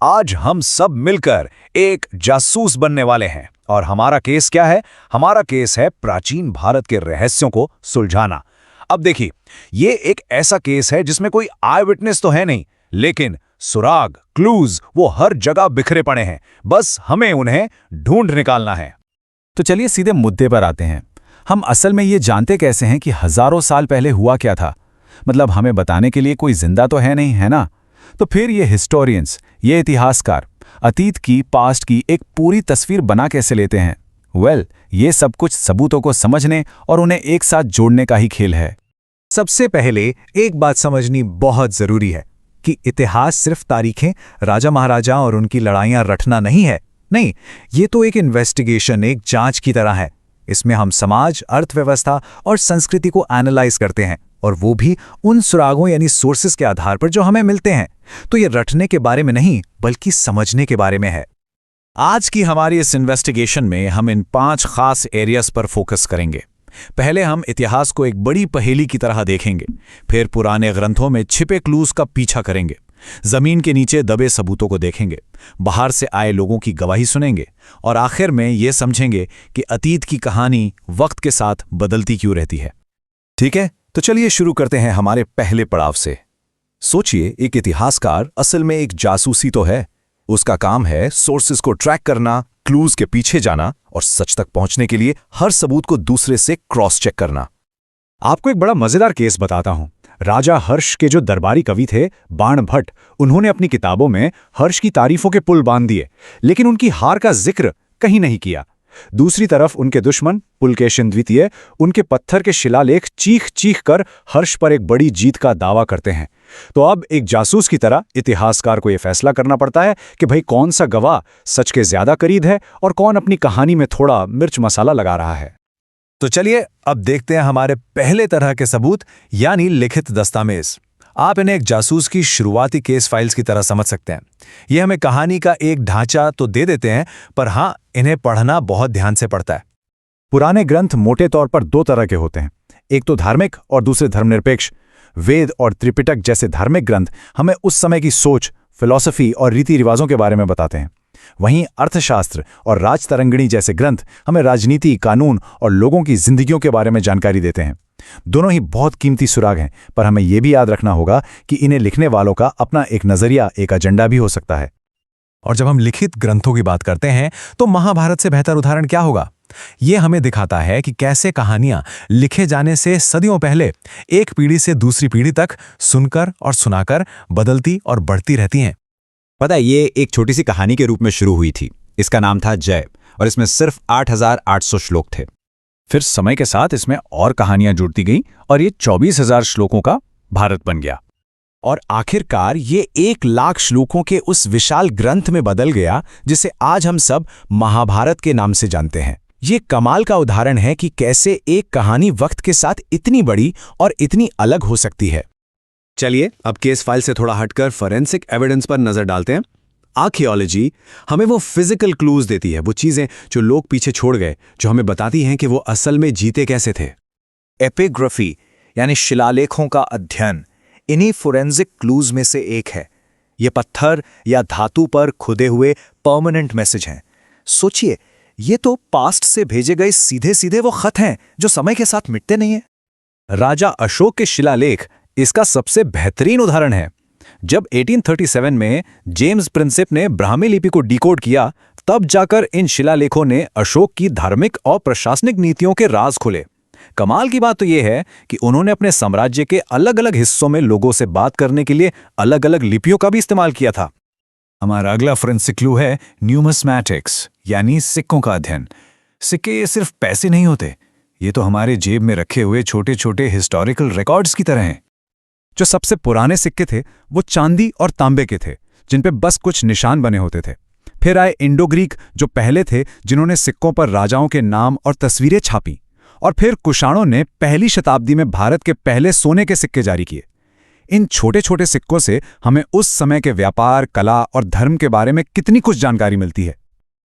आज हम सब मिलकर एक जासूस बनने वाले हैं और हमारा केस क्या है? हमारा केस है प्राचीन भारत के रहस्यों को सुलझाना। अब देखिए, ये एक ऐसा केस है जिसमें कोई आई विटनेस तो है नहीं, लेकिन सुराग, क्लूज वो हर जगह बिखरे पड़े हैं। बस हमें उन्हें ढूंढ निकालना है। तो चलिए सीधे मुद्दे पर आते हैं। हम असल में ये जानते कैसे हैं कि हजारों साल पहले हुआ क्या था? मतलब हमें बताने के लिए कोई जिंदा तो है नहीं, है ना? तो फिर ये हिस्टोरियंस, ये इतिहासकार अतीत की, पास्ट की एक पूरी तस्वीर बना कैसे लेते हैं? ये सब कुछ सबूतों को समझने और उन्हें एक साथ जोड़ने का ही खेल है। सबसे पहले एक बात समझनी बहुत जरूरी है कि इतिहास सिर्फ तारीखें, राजा महाराजा और उनकी लड़ाइयां रटना नहीं है। नहीं, ये तो एक इन्वेस्टिगेशन, एक जांच की तरह है। इसमें हम समाज, अर्थव्यवस्था और संस्कृति को एनालाइज करते हैं, और वो भी उन सुरागों यानी सोर्सेस के आधार पर जो हमें मिलते हैं। तो ये रटने के बारे में नहीं, बल्कि समझने के बारे में है। आज की हमारी इस इन्वेस्टिगेशन में हम इन 5 खास एरियाज पर फोकस करेंगे। पहले हम इतिहास को एक बड़ी पहेली की तरह देखेंगे, फिर पुराने ग्रंथों में छिपे क्लूज का पीछा करेंगे, जमीन के नीचे दबे सबूतों को देखेंगे, बाहर से आए लोगों की गवाही सुनेंगे, और आखिर में ये समझेंगे कि अतीत की कहानी वक्त के साथ बदलती क्यों रहती है। ठीक है, तो चलिए शुरू करते हैं हमारे पहले पड़ाव से। सोचिए, एक इतिहासकार असल में एक जासूसी तो है। उसका काम है सोर्सेस को ट्रैक करना, क्लूज के पीछे जाना और सच तक पहुंचने के लिए हर सबूत को दूसरे से क्रॉस चेक करना। आपको एक बड़ा मजेदार केस बताता हूं। राजा हर्ष के जो दरबारी कवि थे, बाण भट्ट, उन्होंने अपनी किताबों में हर्ष की तारीफों के पुल बांध दिए, लेकिन उनकी हार का जिक्र कहीं नहीं किया। दूसरी तरफ उनके दुश्मन पुलकेशिन द्वितीय, उनके पत्थर के शिलालेख चीख चीख कर हर्ष पर एक बड़ी जीत का दावा करते हैं। तो अब एक जासूस की तरह इतिहासकार को यह फैसला करना पड़ता है कि भाई कौन सा गवाह सच के ज्यादा करीब है और कौन अपनी कहानी में थोड़ा मिर्च मसाला लगा रहा है। तो चलिए अब देखते हैं हमारे पहले तरह के सबूत, यानी लिखित दस्तावेज। आप इन्हें एक जासूस की शुरुआती केस फाइल्स की तरह समझ सकते हैं। ये हमें कहानी का एक ढांचा तो दे देते हैं, पर हाँ, इन्हें पढ़ना बहुत ध्यान से पड़ता है। पुराने ग्रंथ मोटे तौर पर 2 तरह के होते हैं, एक तो धार्मिक और दूसरे धर्मनिरपेक्ष। वेद और त्रिपिटक जैसे धार्मिक ग्रंथ हमें उस समय की सोच, फिलॉसफी और रीति रिवाजों के बारे में बताते हैं। वहीं अर्थशास्त्र और राजतरंगिणी जैसे ग्रंथ हमें राजनीति, कानून और लोगों की जिंदगियों के बारे में जानकारी देते हैं। दोनों ही बहुत कीमती सुराग हैं, पर हमें यह भी याद रखना होगा कि इन्हें लिखने वालों का अपना एक नजरिया, एक एजेंडा भी हो सकता है। और जब हम लिखित ग्रंथों की बात करते हैं तो महाभारत से बेहतर उदाहरण क्या होगा? ये हमें दिखाता है कि कैसे कहानियां लिखे जाने से सदियों पहले एक पीढ़ी से दूसरी पीढ़ी तक सुनकर और सुनाकर बदलती और बढ़ती रहती हैं। पता है, ये एक छोटी सी कहानी के रूप में शुरू हुई थी। इसका नाम था जय, और इसमें सिर्फ 8800 श्लोक थे। फिर समय के साथ इसमें और कहानियां जुड़ती गईं और ये 24,000 श्लोकों का भारत बन गया। और आखिरकार ये 1,00,000 श्लोकों के उस विशाल ग्रंथ में बदल गया जिसे आज हम सब महाभारत के नाम से जानते हैं। ये कमाल का उदाहरण है कि कैसे एक कहानी वक्त के साथ इतनी बड़ी और इतनी अलग हो सकती है। चलिए अब केस फाइल से थोड़ा हटकर फोरेंसिक एविडेंस पर नजर डालते हैं। आर्कियोलॉजी हमें वो फिजिकल क्लूज देती है, वो चीजें जो लोग पीछे छोड़ गए, जो हमें बताती हैं कि वो असल में जीते कैसे थे। एपिग्राफी यानी शिलालेखों का अध्ययन इन्हीं फोरेंसिक क्लूज में से एक है। ये पत्थर या धातु पर खुदे हुए परमानेंट मैसेज हैं। सोचिए, ये तो पास्ट से भेजे गए सीधे सीधे वो खत हैं जो समय के साथ मिटते नहीं हैं। राजा अशोक के शिलालेख इसका सबसे बेहतरीन उदाहरण है। जब 1837 में जेम्स प्रिंसिप ने ब्राह्मी लिपि को डिकोड किया, तब जाकर इन शिलालेखों ने अशोक की धार्मिक और प्रशासनिक नीतियों के राज खोले। कमाल की बात तो यह है कि उन्होंने अपने साम्राज्य के अलग अलग हिस्सों में लोगों से बात करने के लिए अलग अलग लिपियों का भी इस्तेमाल किया था। हमारा अगला फोरेंसिक क्लू है न्यूमिस्मैटिक्स यानी सिक्कों का अध्ययन। सिक्के ये सिर्फ पैसे नहीं होते, ये तो हमारे जेब में रखे हुए छोटे छोटे हिस्टोरिकल रिकॉर्ड्स की तरह हैं। जो सबसे पुराने सिक्के थे वो चांदी और तांबे के थे, जिन पे बस कुछ निशान बने होते थे। फिर आए इंडो ग्रीक, जो पहले थे जिन्होंने सिक्कों पर राजाओं के नाम और तस्वीरें छापी। और फिर कुषाणों ने पहली शताब्दी में भारत के पहले सोने के सिक्के जारी किए। इन छोटे छोटे सिक्कों से हमें उस समय के व्यापार, कला और धर्म के बारे में कितनी कुछ जानकारी मिलती है।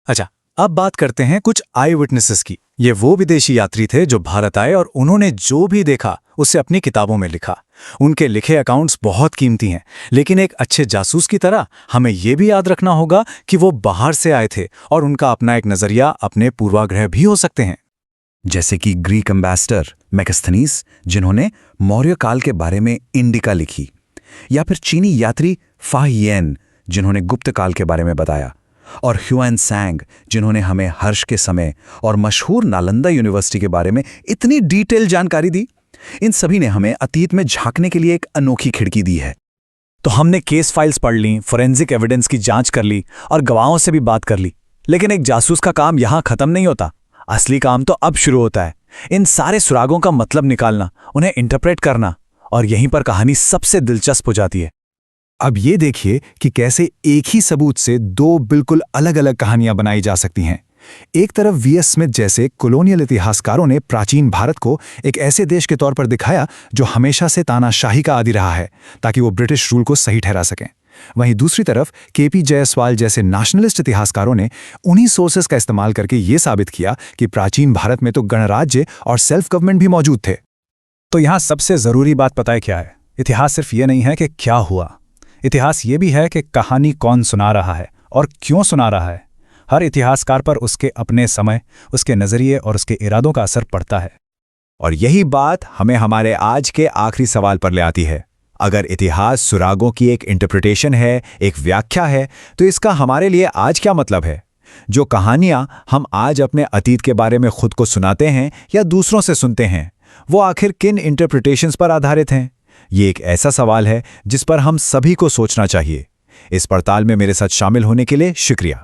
अच्छा, अब बात करते हैं कुछ आई विटनेसेस की। ये वो विदेशी यात्री थे जो भारत आए और उन्होंने जो भी देखा उसे अपनी किताबों में लिखा। उनके लिखे अकाउंट्स बहुत कीमती हैं, लेकिन एक अच्छे जासूस की तरह हमें ये भी याद रखना होगा कि वो बाहर से आए थे और उनका अपना एक नजरिया, अपने पूर्वाग्रह भी हो सकते हैं। जैसे कि ग्रीक एम्बेसडर मैकस्थनीस, जिन्होंने मौर्य काल के बारे में इंडिका लिखी, या फिर चीनी यात्री फाहियेन, जिन्होंने गुप्त काल के बारे में बताया, और ह्यूएन सांग, जिन्होंने हमें हर्ष के समय और मशहूर नालंदा यूनिवर्सिटी के बारे में इतनी डिटेल जानकारी दी। इन सभी ने हमें अतीत में झांकने के लिए एक अनोखी खिड़की दी है। तो हमने केस फाइल्स पढ़ ली, फोरेंसिक एविडेंस की जांच कर ली और गवाहों से भी बात कर ली, लेकिन एक जासूस का काम यहां खत्म नहीं होता। असली काम तो अब शुरू होता है। इन सारे सुरागों का मतलब निकालना, उन्हें इंटरप्रेट करना, और यहीं पर कहानी सबसे दिलचस्प हो जाती है। अब ये देखिए कि कैसे एक ही सबूत से दो बिल्कुल अलग अलग कहानियां बनाई जा सकती हैं। एक तरफ वीएस स्मिथ जैसे कॉलोनियल इतिहासकारों ने प्राचीन भारत को एक ऐसे देश के तौर पर दिखाया जो हमेशा से तानाशाही का आदी रहा है, ताकि वो ब्रिटिश रूल को सही ठहरा सकें। वहीं दूसरी तरफ केपी जायसवाल जैसे नेशनलिस्ट इतिहासकारों ने उन्हीं सोर्सेस का इस्तेमाल करके ये साबित किया कि प्राचीन भारत में तो गणराज्य और सेल्फ गवर्नमेंट भी मौजूद थे। तो यहां सबसे जरूरी बात पता है क्या है? इतिहास सिर्फ ये नहीं है कि क्या हुआ, इतिहास ये भी है कि कहानी कौन सुना रहा है और क्यों सुना रहा है। हर इतिहासकार पर उसके अपने समय, उसके नजरिए और उसके इरादों का असर पड़ता है। और यही बात हमें हमारे आज के आखिरी सवाल पर ले आती है। अगर इतिहास सुरागों की एक इंटरप्रिटेशन है, एक व्याख्या है, तो इसका हमारे लिए आज क्या मतलब है? जो कहानियां हम आज अपने अतीत के बारे में खुद को सुनाते हैं या दूसरों से सुनते हैं, वो आखिर किन इंटरप्रिटेशंस पर आधारित हैं? ये एक ऐसा सवाल है जिस पर हम सभी को सोचना चाहिए। इस पड़ताल में मेरे साथ शामिल होने के लिए शुक्रिया।